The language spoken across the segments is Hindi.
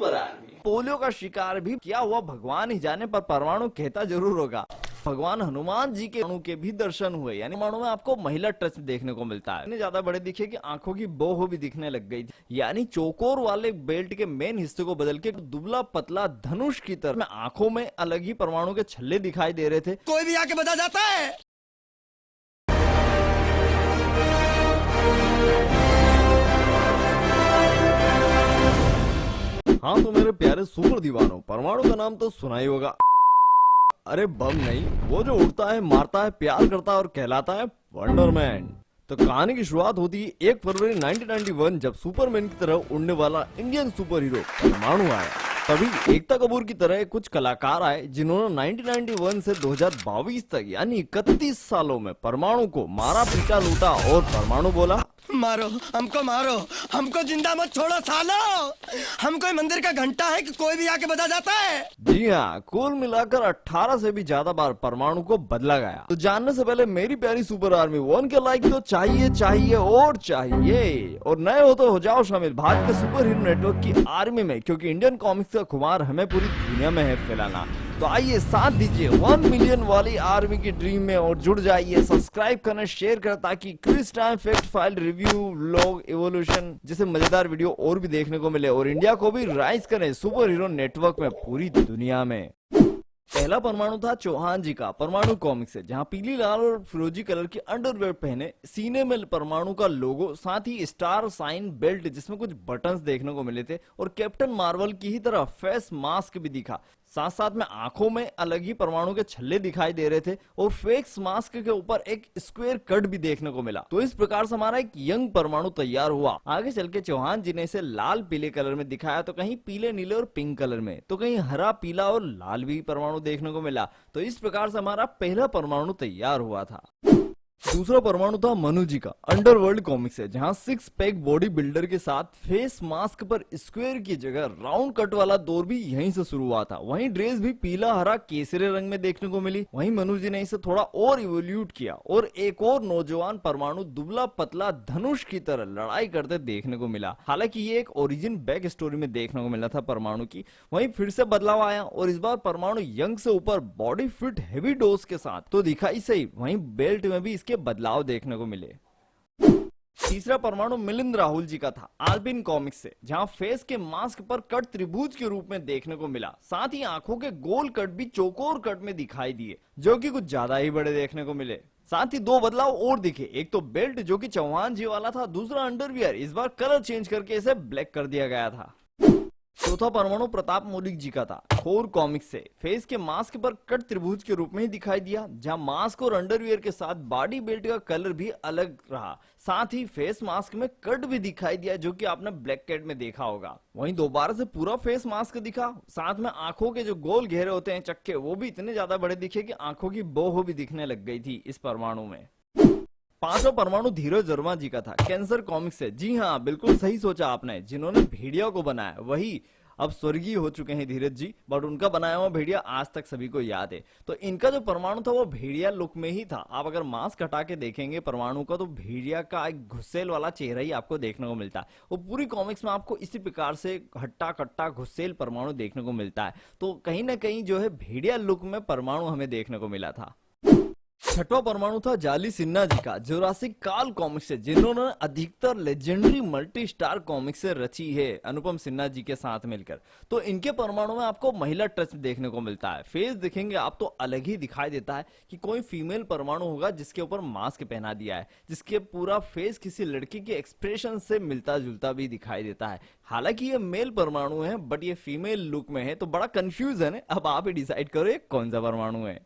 Super army. पोलियो का शिकार भी क्या हुआ भगवान ही जाने, पर परमाणु कहता जरूर होगा। भगवान हनुमान जी के अणु के भी दर्शन हुए, यानी परमाणु में आपको महिला टच देखने को मिलता है। इतने ज्यादा बड़े दिखे कि आंखों की बोह भी दिखने लग गई थी, यानी चौकोर वाले बेल्ट के मेन हिस्से को बदल के दुबला पतला धनुष की तरह आंखों में अलग ही परमाणु के छल्ले दिखाई दे रहे थे। कोई भी आके बता जाता है। हाँ तो मेरे प्यारे सुपर दीवानों, परमाणु का नाम तो सुना ही होगा। अरे बम नहीं, वो जो उड़ता है, मारता है, प्यार करता है और कहलाता है वंडरमैन। तो कहानी की शुरुआत होती है 1 फरवरी 1991 जब सुपरमैन की तरह उड़ने वाला इंडियन सुपर हीरो परमाणु आया। तभी एकता कपूर की तरह कुछ कलाकार आए जिन्होंने 1991 से 2022 तक यानी 31 सालों में परमाणु को मारा, पीटा, लूटा और परमाणु बोला मारो मारो, हमको जिंदा मत छोड़ो सालो। हम कोई मंदिर का घंटा है कि कोई भी आके बजा जाता है। जी हाँ, कुल मिलाकर 18 से भी ज्यादा बार परमाणु को बदला गया। तो जानने से पहले मेरी प्यारी सुपर आर्मी 1 के लाइक तो चाहिए चाहिए और चाहिए, और नए हो तो हो जाओ शामिल भारत के सुपर हीरो नेटवर्क की आर्मी में, क्योंकि इंडियन कॉमिक्स का खुमार हमें पूरी दुनिया में है फैलाना। तो आइए साथ दीजिए 1 मिलियन वाली आर्मी की ड्रीम में और जुड़ जाइए। सब्सक्राइब करना, शेयर करना, ताकि quiz time, fact file, review, vlog, evolution जैसे मजेदार वीडियो और भी देखने को मिले और इंडिया को भी राइज करें सुपर हीरो नेटवर्क में पूरी दुनिया में। पहला परमाणु था चौहान जी का परमाणु कॉमिक से, जहां पीली, लाल और फिरोजी कलर की अंडरवेयर पहने, सीने में परमाणु का लोगो, साथ ही स्टार साइन बेल्ट जिसमें कुछ बटन्स देखने को मिले थे, और कैप्टन मार्वल की ही तरह फेस मास्क भी दिखा। साथ साथ में आंखों में अलग ही परमाणु के छल्ले दिखाई दे रहे थे और फेस मास्क के ऊपर एक स्क्वायर कट भी देखने को मिला। तो इस प्रकार से हमारा एक यंग परमाणु तैयार हुआ। आगे चल के चौहान जी ने इसे लाल पीले कलर में दिखाया, तो कहीं पीले नीले और पिंक कलर में, तो कहीं हरा पीला और लाल भी परमाणु देखने को मिला। तो इस प्रकार से हमारा पहला परमाणु तैयार हुआ था। दूसरा परमाणु था मनु जी का अंडरवर्ल्ड कॉमिक्स है, जहां 6 पैक बॉडी बिल्डर के साथ फेस मास्क पर स्क्वायर की जगह राउंड कट वाला दौर भी यहीं से शुरू हुआ था। वहीं ड्रेस भी पीला, हरा, केसरी रंग में देखने को मिली। वहीं मनु जी ने इसे थोड़ा और इवोल्यूट किया और एक और नौजवान परमाणु दुबला पतला धनुष की तरह लड़ाई करते देखने को मिला। हालांकि ये एक ओरिजिन बैक स्टोरी में देखने को मिला था परमाणु की। वहीं फिर से बदलाव आया और इस बार परमाणु यंग से ऊपर बॉडी फिट हेवी डोज के साथ तो दिखाई सही, वहीं बेल्ट में भी इसके बदलाव देखने को मिले। तीसरा परमाणु मिलिंद राहुल जी का था आल्पिन कॉमिक्स से, जहां फेस के मास्क पर कट त्रिभुज के रूप में देखने को मिला। साथ ही आंखों के गोल कट भी चौकोर कट में दिखाई दिए, जो कि कुछ ज्यादा ही बड़े देखने को मिले। साथ ही 2 बदलाव और दिखे, एक तो बेल्ट जो कि चौहान जी वाला था, दूसरा अंडरवियर, इस बार कलर चेंज करके इसे ब्लैक कर दिया गया था। चौथा परमाणु प्रताप मौलिक जी का था खोर कॉमिक्स से, फेस के मास्क पर कट त्रिभुज के रूप में ही दिखाई दिया, जहां मास्क और अंडरवियर के साथ बॉडी बेल्ट का कलर भी अलग रहा। साथ ही फेस मास्क में कट भी दिखाई दिया, जो कि आपने ब्लैक कैट में देखा होगा। वहीं दोबारा से पूरा फेस मास्क दिखा, साथ में आंखों के जो गोल घेरे होते हैं चक्के, वो भी इतने ज्यादा बड़े दिखे कि आंखों की बोह भी दिखने लग गई थी इस परमाणु में। पांचवा परमाणु धीरज वर्मा जी का था कैंसर कॉमिक्स से। जी हाँ, बिल्कुल सही सोचा आपने, जिन्होंने भेड़िया को बनाया वही अब स्वर्गीय हो चुके हैं धीरज जी, बट उनका बनाया हुआ भेड़िया आज तक सभी को याद है। तो इनका जो परमाणु था वो भेड़िया लुक में ही था। आप अगर मास्क हटा के देखेंगे परमाणु का, तो भेड़िया का एक घुसेल वाला चेहरा ही आपको देखने को मिलता है। वो पूरी कॉमिक्स में आपको इसी प्रकार से हट्टा कट्टा घुसेल परमाणु देखने को मिलता है। तो कहीं ना कहीं जो है भेड़िया लुक में परमाणु हमें देखने को मिला था। छठवां परमाणु था जाली सिन्हा जी का जुरासिक काल कॉमिक्स से, जिन्होंने अधिकतर लेजेंडरी मल्टी स्टार कॉमिक्स से रची है अनुपम सिन्हा जी के साथ मिलकर। तो इनके परमाणु में आपको महिला टच देखने को मिलता है। फेस देखेंगे आप तो अलग ही दिखाई देता है कि कोई फीमेल परमाणु होगा जिसके ऊपर मास्क पहना दिया है, जिसके पूरा फेस किसी लड़की के एक्सप्रेशन से मिलता जुलता भी दिखाई देता है। हालांकि ये मेल परमाणु है बट ये फीमेल लुक में है, तो बड़ा कंफ्यूजन है। अब आप ही डिसाइड करो ये कौन सा परमाणु है।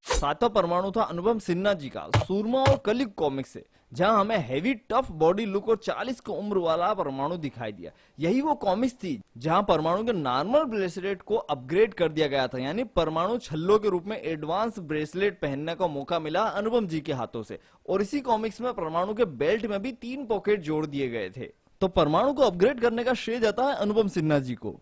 सातवां परमाणु था अनुपम सिन्हा जी का सूरमा और कलिक कॉमिक्स से, जहां हमें हेवी टफ बॉडी लुक और 40 की उम्र वाला परमाणु दिखाई दिया। यही वो कॉमिक्स थी जहां परमाणु के नॉर्मल ब्रेसलेट को अपग्रेड कर दिया गया था, यानी परमाणु छल्लों के रूप में एडवांस ब्रेसलेट पहनने का मौका मिला अनुपम जी के हाथों से। और इसी कॉमिक्स में परमाणु के बेल्ट में भी 3 पॉकेट जोड़ दिए गए थे। तो परमाणु को अपग्रेड करने का श्रेय जाता है अनुपम सिन्हा जी को।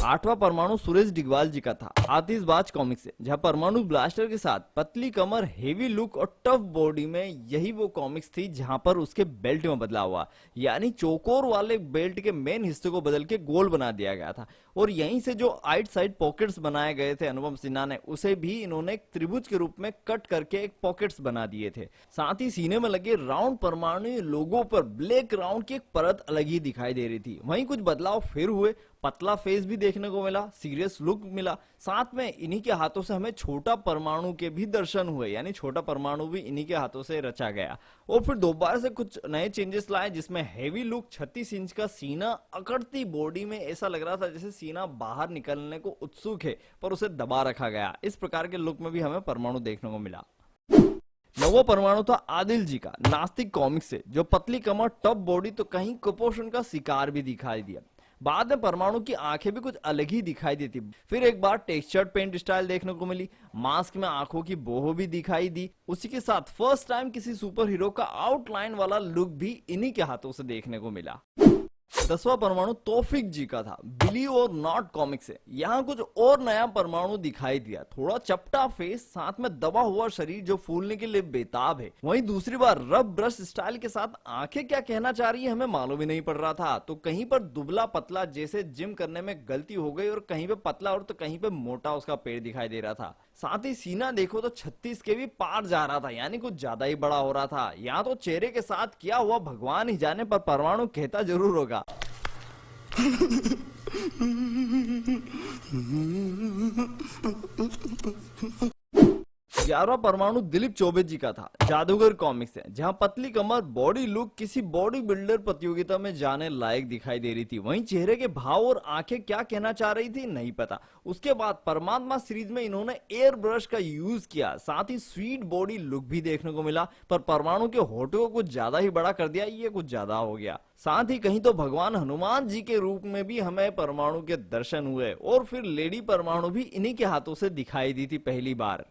8वां परमाणु सुरेश डिगवाल जी का था, आतिशबाज कॉमिक से, जहां परमाणु ब्लास्टर के साथ पतली कमर, हेवी लुक और टफ बॉडी में यही वो कॉमिक्स थी जहां पर उसके बेल्ट में बदलाव हुआ, यानी चौकोर वाले बेल्ट के मेन हिस्से को बदल के गोल बना दिया गया था और यहीं से जो आइट साइड पॉकेट्स बनाए गए थे अनुपम सिन्हा ने, उसे भी इन्होंने एक त्रिभुज के रूप में कट करके एक पॉकेट्स बना दिए थे। साथ ही सीने में लगे राउंड परमाणु लोगों पर ब्लैक राउंड की एक परत अलग ही दिखाई दे रही थी। वहीं कुछ बदलाव फिर हुए, पतला फेस भी देखने को मिला, सीरियस लुक मिला, साथ में इन्हीं के हाथों से हमें छोटा परमाणु के भी दर्शन हुए, यानी छोटा परमाणु भी इन्हीं के हाथों से रचा गया। और फिर दोबारा से कुछ नए चेंजेस लाए, जिसमें हेवी लुक, 36 इंच का सीना, अकड़ती बॉडी में ऐसा लग रहा था जैसे सीना बाहर निकलने को उत्सुक है पर उसे दबा रखा गया। इस प्रकार के लुक में भी हमें परमाणु देखने को मिला। 9वां परमाणु था आदिल जी का, नास्तिक कॉमिक से, जो पतली कमर, टफ बॉडी तो कहीं कुपोषण का शिकार भी दिखाई दिया। बाद में परमाणु की आंखें भी कुछ अलग ही दिखाई देती। फिर एक बार टेक्सचर्ड पेंट स्टाइल देखने को मिली, मास्क में आंखों की बोह भी दिखाई दी। उसी के साथ फर्स्ट टाइम किसी सुपर हीरो का आउटलाइन वाला लुक भी इन्हीं के हाथों से देखने को मिला। 10वां परमाणु तौफीक जी का था, बिलीव और नॉट कॉमिक से। यहाँ कुछ और नया परमाणु दिखाई दिया, थोड़ा चपटा फेस, साथ में दबा हुआ शरीर जो फूलने के लिए बेताब है। वहीं दूसरी बार रब ब्रश स्टाइल के साथ आंखें क्या कहना चाह रही है हमें मालूम ही नहीं पड़ रहा था। तो कहीं पर दुबला पतला जैसे जिम करने में गलती हो गई, और कहीं पे पतला और तो कहीं पे मोटा उसका पेट दिखाई दे रहा था। साथ ही सीना देखो तो 36 के भी पार जा रहा था, यानी कुछ ज्यादा ही बड़ा हो रहा था। यहाँ तो चेहरे के साथ किया हुआ भगवान ही जाने, पर परमाणु कहता जरूर होगा। 11वां परमाणु दिलीप चौबे जी का था, जादूगर कॉमिक्स है, जहां पतली कमर, बॉडी लुक किसी बॉडी बिल्डर प्रतियोगिता में जाने लायक दिखाई दे रही थी। वहीं चेहरे के भाव और आंखें क्या कहना चाह रही थी नहीं पता। उसके बाद परमात्मा सीरीज में इन्होंने एयर ब्रश का यूज किया, साथ ही स्वीट बॉडी लुक भी देखने को मिला, पर परमाणु के होठों को कुछ ज्यादा ही बड़ा कर दिया, ये कुछ ज्यादा हो गया। साथ ही कहीं तो भगवान हनुमान जी के रूप में भी हमें परमाणु के दर्शन हुए, और फिर लेडी परमाणु भी इन्हीं के हाथों से दिखाई दी थी पहली बार।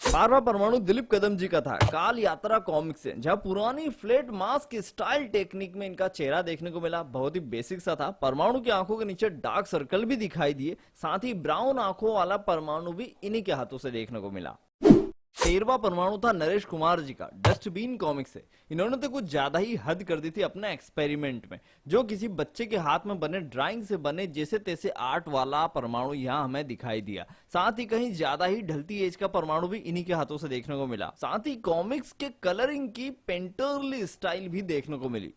12वां परमाणु दिलीप कदम जी का था, काल यात्रा कॉमिक्स से, जहां पुरानी फ्लैट मास्क स्टाइल टेक्निक में इनका चेहरा देखने को मिला। बहुत ही बेसिक सा था। परमाणु की आंखों के नीचे डार्क सर्कल भी दिखाई दिए, साथ ही ब्राउन आंखों वाला परमाणु भी इन्हीं के हाथों से देखने को मिला। 13वां परमाणु था नरेश कुमार जी का, डस्टबिन कॉमिक्स से। इन्होंने तो कुछ ज्यादा ही हद कर दी थी अपने एक्सपेरिमेंट में, जो किसी बच्चे के हाथ में बने ड्राइंग से बने जैसे तैसे आर्ट वाला परमाणु यहाँ हमें दिखाई दिया। साथ ही कहीं ज्यादा ही ढलती एज का परमाणु भी इन्हीं के हाथों से देखने को मिला। साथ ही कॉमिक्स के कलरिंग की पेंटरली स्टाइल भी देखने को मिली।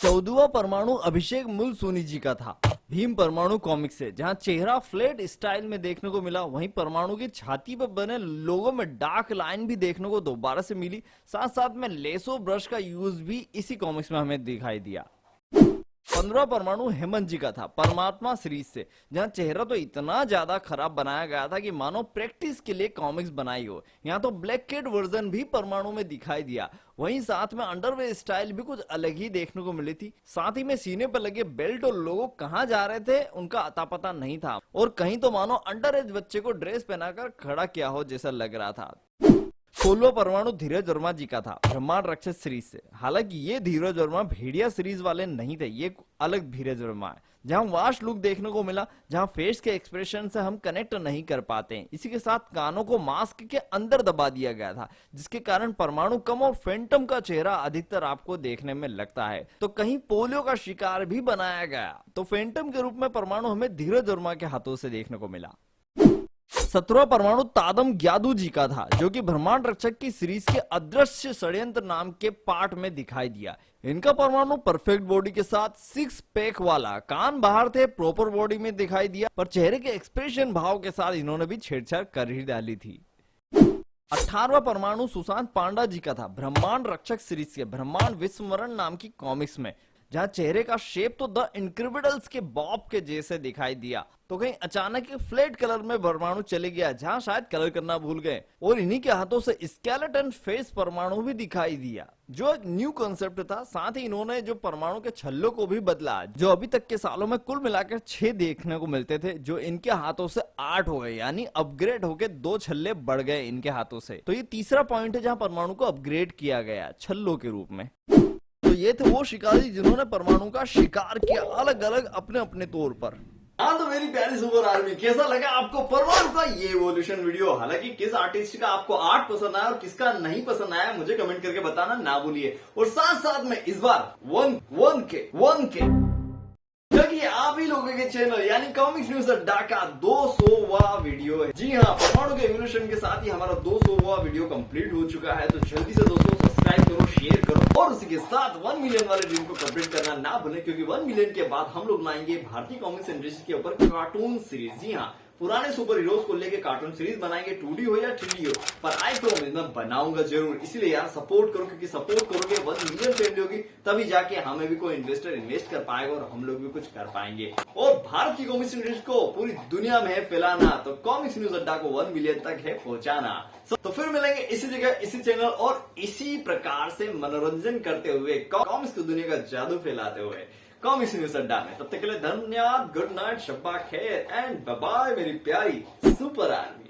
14वां परमाणु अभिषेक मुलसुनी जी का था, भीम परमाणु कॉमिक्स से, जहां चेहरा फ्लैट स्टाइल में देखने को मिला। वहीं परमाणु की छाती पर बने लोगों में डार्क लाइन भी देखने को दोबारा से मिली। साथ साथ में लेसो ब्रश का यूज भी इसी कॉमिक्स में हमें दिखाई दिया। 15वां परमाणु हेमंत जी का था, परमात्मा सीरीज से, जहां चेहरा तो इतना ज्यादा खराब बनाया गया था कि मानो प्रैक्टिस के लिए कॉमिक्स बनाई हो। यहाँ तो ब्लैक कैट वर्जन भी परमाणु में दिखाई दिया। वहीं साथ में अंडरवेयर स्टाइल भी कुछ अलग ही देखने को मिली थी। साथ ही में सीने पर लगे बेल्ट और लोगो कहाँ जा रहे थे उनका अता पता नहीं था, और कहीं तो मानो अंडर एज बच्चे को ड्रेस पहनाकर खड़ा किया हो जैसा लग रहा था। 16वां परमाणु धीरज वर्मा जी का था, ब्रह्मांड रक्षक सीरीज से। हालांकि ये धीरज वर्मा भेड़िया सीरीज वाले नहीं थे, ये अलग धीरज वर्मा है, जहां वाश लुक देखने को मिला, जहां फेस के एक्सप्रेशन से हम कनेक्ट नहीं कर पाते हैं। इसी के साथ कानों को मास्क के अंदर दबा दिया गया था, जिसके कारण परमाणु कम और फैंटम का चेहरा अधिकतर आपको देखने में लगता है। तो कहीं पोलियो का शिकार भी बनाया गया। तो फैंटम के रूप में परमाणु हमें धीरज वर्मा के हाथों से देखने को मिला। 17वां परमाणु तादम ग्यादू जी का था, जो कि ब्रह्मांड रक्षक की सीरीज के अदृश्य षड्यंत्र नाम के पार्ट में दिखाई दिया। इनका परमाणु परफेक्ट बॉडी के साथ 6 पैक वाला, कान बाहर थे, प्रॉपर बॉडी में दिखाई दिया, पर चेहरे के एक्सप्रेशन भाव के साथ इन्होंने भी छेड़छाड़ कर ही डाली थी। 18वां परमाणु सुशांत पांडा जी का था, ब्रह्मांड रक्षक सीरीज के ब्रह्मांड विस्मरण नाम की कॉमिक्स में, जहां चेहरे का शेप तो द इनक्रेडिबल्स के बॉब के जैसे दिखाई दिया। तो कहीं अचानक फ्लैट कलर में परमाणु चले गया, जहां शायद कलर करना भूल गए, और इन्हीं के हाथों से स्केलेटन फेस परमाणु भी दिखाई दिया, जो एक न्यू कॉन्सेप्ट था। साथ ही इन्होंने जो परमाणु के छल्लों को भी बदला, जो अभी तक के सालों में कुल मिलाकर 6 देखने को मिलते थे, जो इनके हाथों से 8 हो गए, यानी अपग्रेड होके 2 छल्ले बढ़ गए इनके हाथों से। तो ये तीसरा पॉइंट है जहां परमाणु को अपग्रेड किया गया छल्लों के रूप में। तो ये थे वो शिकारी जिन्होंने परमाणु का शिकार किया, अलग अलग अपने अपने तौर पर। हाँ तो मेरी प्यारी सुपर आर्मी, कैसा लगा आपको परमाणु का ये एवोल्यूशन वीडियो? हालांकि किस आर्टिस्ट का आपको आर्ट पसंद आया और किसका नहीं पसंद आया मुझे कमेंट करके बताना ना भूलिए। और साथ साथ में इस बार 1K क्योंकि आप ही लोगों के चैनल यानी कॉमिक्स न्यूज अड्डा का 200वां वीडियो है। जी हाँ, परमाणु के एवोल्यूशन के साथ ही हमारा 200वां वीडियो कंप्लीट हो चुका है। तो जल्दी से दोस्तों सब्सक्राइब करो, शेयर करो और उसी के साथ 1 मिलियन वाले ड्रीम को कंप्लीट करना ना भूलें, क्योंकि 1 मिलियन के बाद हम लोग लाएंगे भारतीय कॉमिक्स इंडस्ट्री के ऊपर कार्टून सीरीज। जी हाँ, पुराने सुपर हीरोज को लेके कार्टून सीरीज बनाएंगे, 2D हो या 3D हो, पर आई प्रॉमिस मैं बनाऊंगा जरूर। इसीलिए यार सपोर्ट करो, क्योंकि सपोर्ट करोगे 1 मिलियन फैमिली होगी तभी जाके हमें भी कोई इन्वेस्टर इन्वेस्ट कर पाएगा और हम लोग भी कुछ कर पाएंगे। और भारत की कॉमिक्स इंडस्ट्री को पूरी दुनिया में है फैलाना, तो कॉमिक्स न्यूज अड्डा को 1 मिलियन तक है पहुंचाना। तो फिर मिलेंगे इसी जगह इसी चैनल और इसी प्रकार से मनोरंजन करते हुए, कॉमिक्स की दुनिया का जादू फैलाते हुए कॉमिक्स न्यूज अड्डा में। तब तक के लिए धन्यवाद, गुड नाइट, शब्बा खैर एंड बाय बाय मेरी प्यारी सुपर आर्मी।